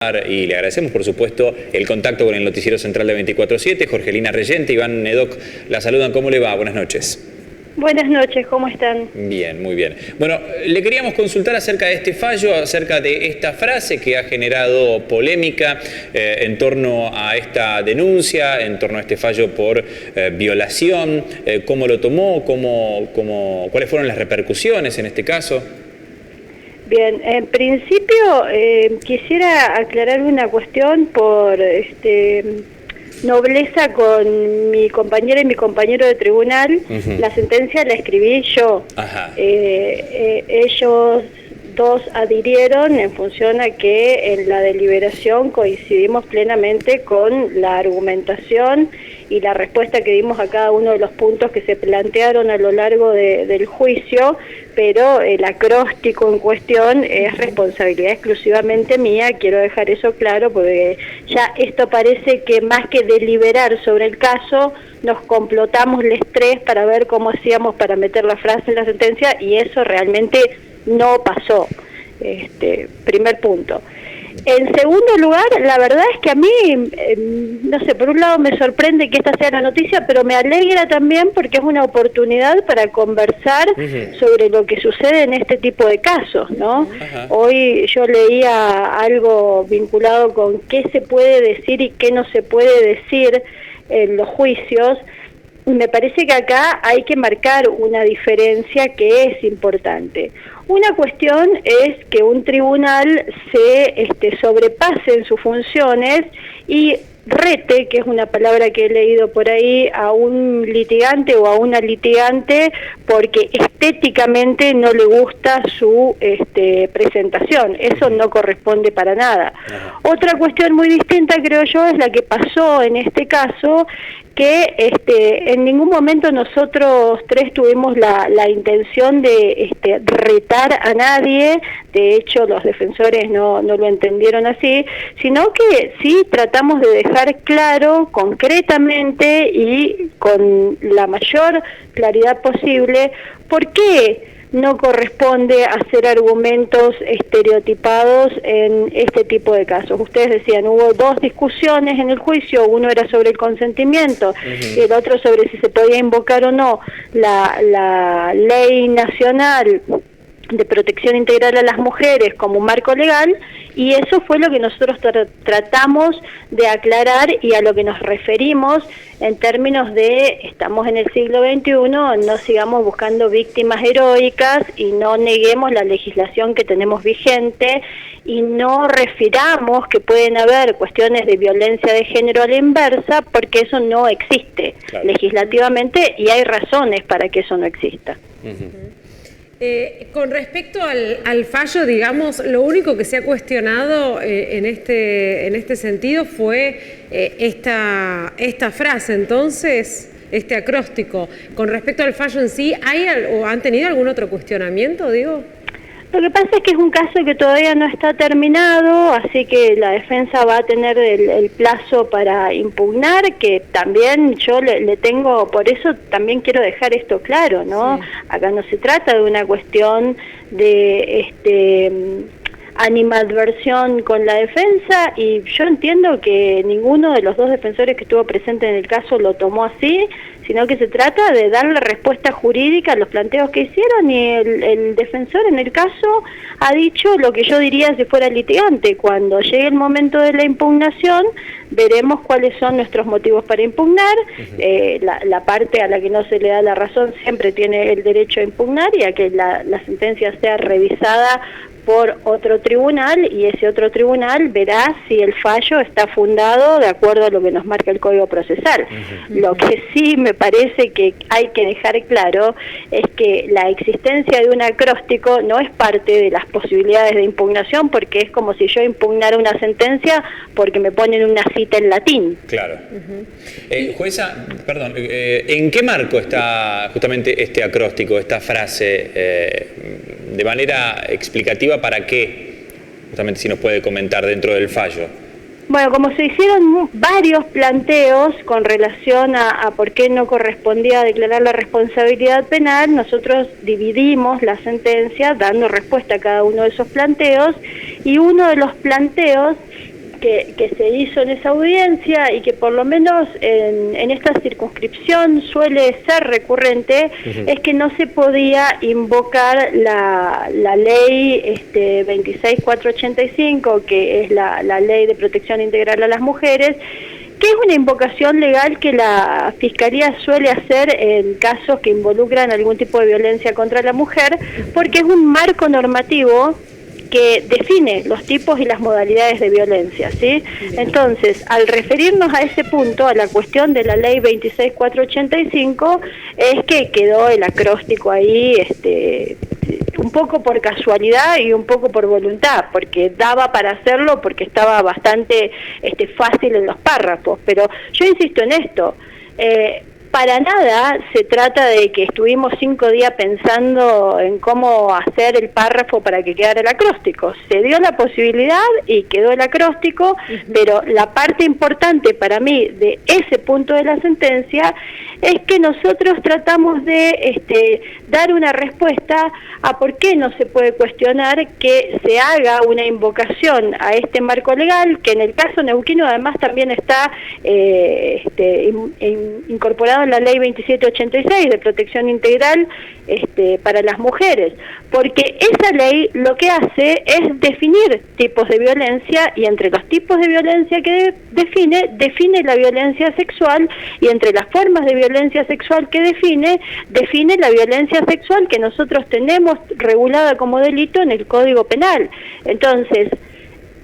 Y le agradecemos, por supuesto, el contacto con el Noticiero Central de 24/7. Jorgelina Reyente, Iván Nedoc, la saludan. ¿Cómo le va? Buenas noches. Buenas noches, ¿cómo están? Bien, muy bien. Bueno, le queríamos consultar acerca de este fallo, acerca de esta frase que ha generado polémica en torno a esta denuncia, en torno a este fallo por violación. ¿Cómo lo tomó? ¿Cuáles fueron las repercusiones en este caso? Bien, en principio quisiera aclarar una cuestión por nobleza con mi compañera y mi compañero de tribunal. La sentencia la escribí yo. Ellos dos adhirieron en función a que en la deliberación coincidimos plenamente con la argumentación y la respuesta que dimos a cada uno de los puntos que se plantearon a lo largo del juicio, pero el acróstico en cuestión es responsabilidad exclusivamente mía. Quiero dejar eso claro porque ya esto parece que más que deliberar sobre el caso, nos complotamos los tres para ver cómo hacíamos para meter la frase en la sentencia, y eso realmente no pasó. Primer punto. En segundo lugar, la verdad es que a mí, no sé, por un lado me sorprende que esta sea la noticia, pero me alegra también porque es una oportunidad para conversar sobre lo que sucede en este tipo de casos, ¿no? Hoy yo leía algo vinculado con qué se puede decir y qué no se puede decir en los juicios. Me parece que acá hay que marcar una diferencia que es importante. Una cuestión es que un tribunal se sobrepase en sus funciones y rete, que es una palabra que he leído por ahí, a un litigante o a una litigante porque estéticamente no le gusta su presentación. Eso no corresponde para nada. Otra cuestión muy distinta, creo yo, es la que pasó en este caso, que en ningún momento nosotros tres tuvimos la intención de retar a nadie. De hecho los defensores no lo entendieron así, sino que sí tratamos de dejar claro concretamente y con la mayor claridad posible por qué no corresponde hacer argumentos estereotipados en este tipo de casos. Ustedes decían, hubo dos discusiones en el juicio, uno era sobre el consentimiento y el otro sobre si se podía invocar o no la ley nacional de protección integral a las mujeres como un marco legal, y eso fue lo que nosotros tratamos de aclarar y a lo que nos referimos en términos de estamos en el siglo XXI, no sigamos buscando víctimas heroicas y no neguemos la legislación que tenemos vigente y no refiramos que pueden haber cuestiones de violencia de género a la inversa, porque eso no existe legislativamente y hay razones para que eso no exista. Con respecto al fallo, digamos, lo único que se ha cuestionado en este sentido fue esta frase, entonces, este acróstico. Con respecto al fallo en sí, ¿han tenido algún otro cuestionamiento, digo? Lo que pasa es que es un caso que todavía no está terminado, así que la defensa va a tener el plazo para impugnar, que también yo le tengo, por eso también quiero dejar esto claro, ¿no? Sí. Acá no se trata de una cuestión de animadversión con la defensa, y yo entiendo que ninguno de los dos defensores que estuvo presente en el caso lo tomó así, sino que se trata de darle respuesta jurídica a los planteos que hicieron, y el defensor en el caso ha dicho lo que yo diría si fuera litigante. Cuando llegue el momento de la impugnación, veremos cuáles son nuestros motivos para impugnar. La parte a la que no se le da la razón siempre tiene el derecho a impugnar y a que la sentencia sea revisada por otro tribunal, y ese otro tribunal verá si el fallo está fundado de acuerdo a lo que nos marca el Código Procesal. Lo que sí me parece que hay que dejar claro es que la existencia de un acróstico no es parte de las posibilidades de impugnación, porque es como si yo impugnara una sentencia porque me ponen una cita en latín. Claro. Jueza, perdón, ¿en qué marco está justamente este acróstico, esta frase, de manera explicativa, para qué? Justamente si nos puede comentar dentro del fallo. Bueno, como se hicieron varios planteos con relación a por qué no correspondía declarar la responsabilidad penal, nosotros dividimos la sentencia dando respuesta a cada uno de esos planteos, y uno de los planteos que se hizo en esa audiencia y que por lo menos en esta circunscripción suele ser recurrente, es que no se podía invocar la ley 26485, que es la ley de protección integral a las mujeres, que es una invocación legal que la Fiscalía suele hacer en casos que involucran algún tipo de violencia contra la mujer, porque es un marco normativo que define los tipos y las modalidades de violencia, ¿sí? Entonces, al referirnos a ese punto, a la cuestión de la ley 26485, es que quedó el acróstico ahí, un poco por casualidad y un poco por voluntad, porque daba para hacerlo, porque estaba bastante fácil en los párrafos, pero yo insisto en esto, para nada se trata de que estuvimos 5 días pensando en cómo hacer el párrafo para que quedara el acróstico. Se dio la posibilidad y quedó el acróstico, pero la parte importante para mí de ese punto de la sentencia es que nosotros tratamos de dar una respuesta a por qué no se puede cuestionar que se haga una invocación a este marco legal, que en el caso neuquino además también está incorporado en la ley 2786 de protección integral para las mujeres, porque esa ley lo que hace es definir tipos de violencia, y entre los tipos de violencia que define la violencia sexual, y entre las formas de violencia sexual que define la violencia sexual que nosotros tenemos regulada como delito en el Código Penal. Entonces,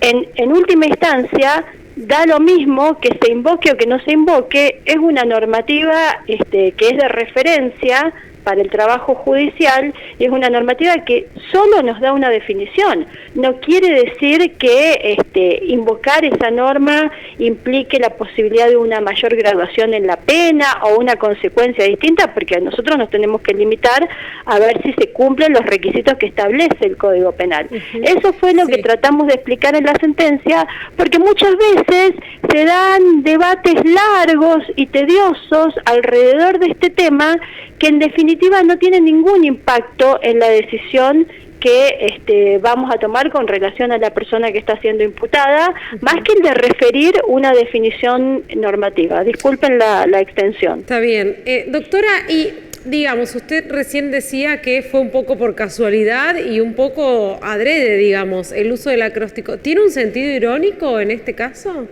en última instancia, da lo mismo que se invoque o que no se invoque, es una normativa que es de referencia para el trabajo judicial, y es una normativa que solo nos da una definición. No quiere decir que invocar esa norma implique la posibilidad de una mayor graduación en la pena o una consecuencia distinta, porque nosotros nos tenemos que limitar a ver si se cumplen los requisitos que establece el Código Penal. Eso fue lo que tratamos de explicar en la sentencia, porque muchas veces se dan debates largos y tediosos alrededor de este tema que en definitiva no tienen ningún impacto en la decisión que vamos a tomar con relación a la persona que está siendo imputada, más que el de referir una definición normativa. Disculpen la extensión. Está bien. Doctora, y digamos, usted recién decía que fue un poco por casualidad y un poco adrede, digamos, el uso del acróstico. ¿Tiene un sentido irónico en este caso?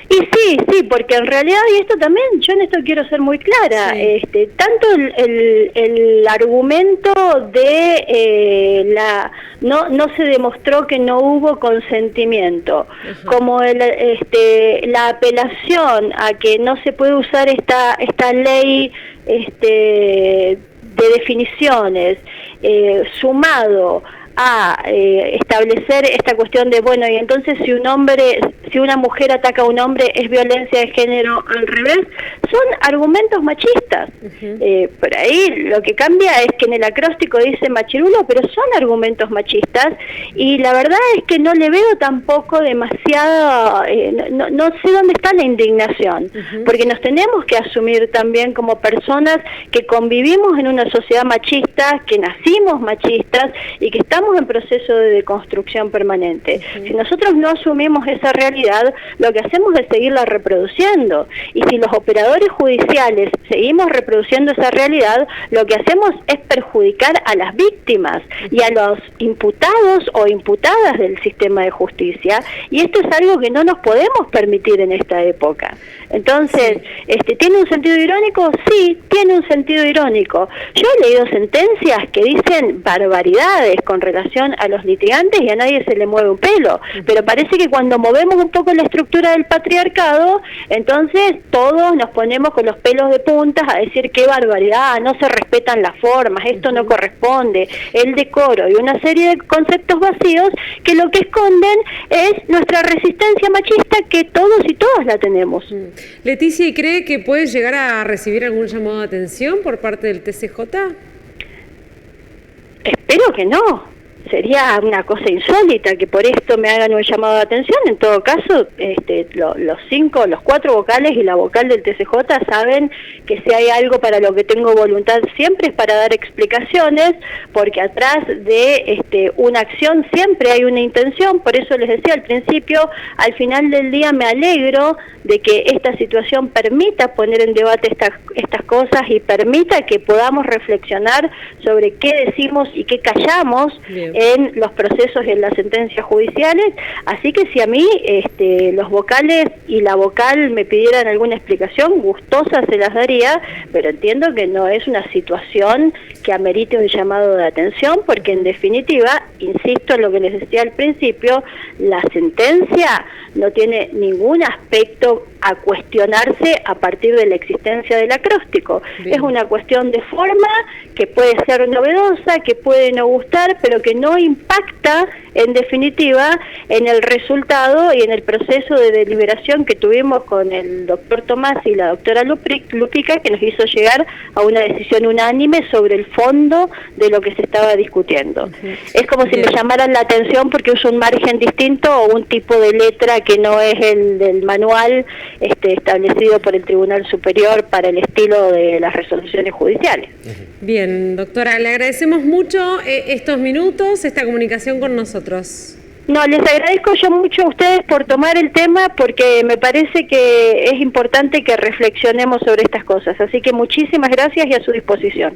Y sí, porque en realidad, y esto también, yo en esto quiero ser muy clara, tanto el argumento de no se demostró que no hubo consentimiento, como la apelación a que no se puede usar esta ley de definiciones, sumado a establecer esta cuestión de, bueno, y entonces si una mujer ataca a un hombre es violencia de género al revés, son argumentos machistas. Por ahí lo que cambia es que en el acróstico dice machirulo, pero son argumentos machistas, y la verdad es que no le veo tampoco demasiado, no sé dónde está la indignación, porque nos tenemos que asumir también como personas que convivimos en una sociedad machista, que nacimos machistas y que estamos en proceso de deconstrucción permanente. Si nosotros no asumimos esa realidad, lo que hacemos es seguirla reproduciendo, y si los operadores judiciales seguimos reproduciendo esa realidad, lo que hacemos es perjudicar a las víctimas y a los imputados o imputadas del sistema de justicia, y esto es algo que no nos podemos permitir en esta época. Entonces, ¿tiene un sentido irónico? Sí, tiene un sentido irónico. Yo he leído sentencias que dicen barbaridades con relación a los litigantes y a nadie se le mueve un pelo, pero parece que cuando movemos un poco la estructura del patriarcado, entonces todos nos ponemos con los pelos de puntas a decir qué barbaridad, no se respetan las formas, esto no corresponde, el decoro y una serie de conceptos vacíos que lo que esconden es nuestra resistencia machista, que todos y todas la tenemos. Leticia, ¿y cree que puede llegar a recibir algún llamado de atención por parte del TCJ? Espero que no. sería una cosa insólita que por esto me hagan un llamado de atención. En todo caso, los 4 vocales y la vocal del TCJ saben que si hay algo para lo que tengo voluntad siempre es para dar explicaciones, porque atrás de una acción siempre hay una intención. Por eso les decía al principio, al final del día me alegro de que esta situación permita poner en debate estas cosas y permita que podamos reflexionar sobre qué decimos y qué callamos en los procesos y en las sentencias judiciales. Así que si a mí los vocales y la vocal me pidieran alguna explicación, gustosa se las daría, pero entiendo que no es una situación que amerite un llamado de atención, porque en definitiva, insisto en lo que les decía al principio, la sentencia no tiene ningún aspecto a cuestionarse a partir de la existencia del acróstico. Bien. Es una cuestión de forma que puede ser novedosa, que puede no gustar, pero que no impacta en definitiva en el resultado y en el proceso de deliberación que tuvimos con el doctor Tomás y la doctora Lupica, que nos hizo llegar a una decisión unánime sobre el fondo de lo que se estaba discutiendo. Es como si me llamaran la atención porque uso un margen distinto o un tipo de letra que no es el del manual establecido por el Tribunal Superior para el estilo de las resoluciones judiciales. Bien, doctora, le agradecemos mucho estos minutos, esta comunicación con nosotros. No, les agradezco yo mucho a ustedes por tomar el tema, porque me parece que es importante que reflexionemos sobre estas cosas. Así que muchísimas gracias y a su disposición.